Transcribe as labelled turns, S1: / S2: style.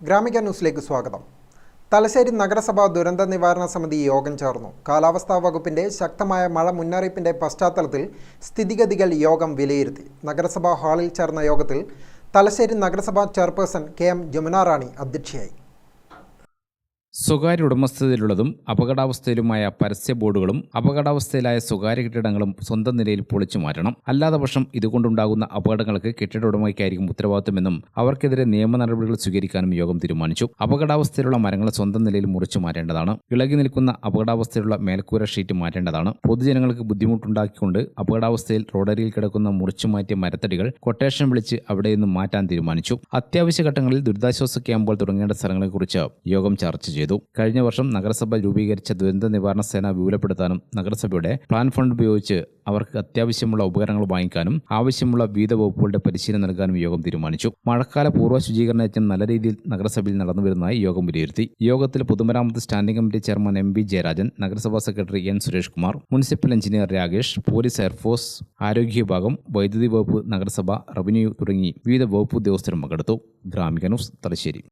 S1: ഗ്രാമിക ന്യൂസിലേക്ക് സ്വാഗതം. തലശ്ശേരി നഗരസഭാ ദുരന്ത നിവാരണ സമിതി യോഗം ചേർന്നു. കാലാവസ്ഥാ വകുപ്പിന്റെ ശക്തമായ മഴ മുന്നറിയിപ്പിന്റെ പശ്ചാത്തലത്തിൽ സ്ഥിതിഗതികൾ യോഗം വിലയിരുത്തി. നഗരസഭാ ഹാളിൽ ചേർന്ന യോഗത്തിൽ തലശ്ശേരി നഗരസഭാ ചെയർപേഴ്സൺ കെ.എം. ജമുന റാണി അധ്യക്ഷയായി.
S2: സ്വകാര്യ ഉടമസ്ഥതയിലുള്ളതും അപകടാവസ്ഥയിലുമായ പരസ്യ ബോർഡുകളും അപകടാവസ്ഥയിലായ സ്വകാര്യ കെട്ടിടങ്ങളും സ്വന്തം നിലയിൽ പൊളിച്ചു മാറ്റണം. അല്ലാത്ത പക്ഷം ഇതുകൊണ്ടുണ്ടാകുന്ന അപകടങ്ങൾക്ക് കെട്ടിട ഉടമയ്ക്കായിരിക്കും ഉത്തരവാദിത്തമെന്നും അവർക്കെതിരെ നിയമ നടപടികൾ സ്വീകരിക്കാനും യോഗം തീരുമാനിച്ചു. അപകടാവസ്ഥയിലുള്ള മരങ്ങൾ സ്വന്തം നിലയിൽ മുറിച്ചു മാറ്റേണ്ടതാണ്. ഇളകി നിൽക്കുന്ന അപകടാവസ്ഥയിലുള്ള മേൽക്കൂര ഷീറ്റ് മാറ്റേണ്ടതാണ്. പൊതുജനങ്ങൾക്ക് ബുദ്ധിമുട്ടുണ്ടാക്കിക്കൊണ്ട് അപകടാവസ്ഥയിൽ റോഡരിയിൽ കിടക്കുന്ന മുറിച്ചു മാറ്റിയ മരത്തടികൾ കൊട്ടേഷൻ വിളിച്ച് അവിടെ നിന്നും മാറ്റാൻ തീരുമാനിച്ചു. അത്യാവശ്യ ഘട്ടങ്ങളിൽ ദുരിതാശ്വാസ ക്യാമ്പുകൾ തുടങ്ങേണ്ട സ്ഥലങ്ങളെക്കുറിച്ച് യോഗം ചർച്ച ചെയ്തു. കഴിഞ്ഞ വർഷം നഗരസഭ രൂപീകരിച്ച ദുരന്ത നിവാരണ സേന വിപുലപ്പെടുത്താനും നഗരസഭയുടെ പ്ലാൻ ഫണ്ട് ഉപയോഗിച്ച് അവർക്ക് അത്യാവശ്യമുള്ള ഉപകരണങ്ങൾ വാങ്ങിക്കാനും ആവശ്യമുള്ള വിവിധ വകുപ്പുകളുടെ പരിശീലനം നൽകാനും യോഗം തീരുമാനിച്ചു. മഴക്കാല പൂർവ്വ ശുചീകരണ യജ്ഞം നല്ല രീതിയിൽ നഗരസഭയിൽ നടന്നുവരുന്നതായി യോഗം വിലയിരുത്തി. യോഗത്തിൽ പൊതുമരാമത്ത് standing committee chairman M. V. Jayarajan, നഗരസഭാ secretary N. Suresh Kumar, municipal engineer Rakesh, police, air force, ആരോഗ്യ വിഭാഗം, വൈദ്യുതി വകുപ്പ്, നഗരസഭ, റവന്യൂ തുടങ്ങി വിവിധ വകുപ്പ് ഉദ്യോഗസ്ഥരും പങ്കെടുത്തു. ഗ്രാമിക ന്യൂസ്, തലശ്ശേരി.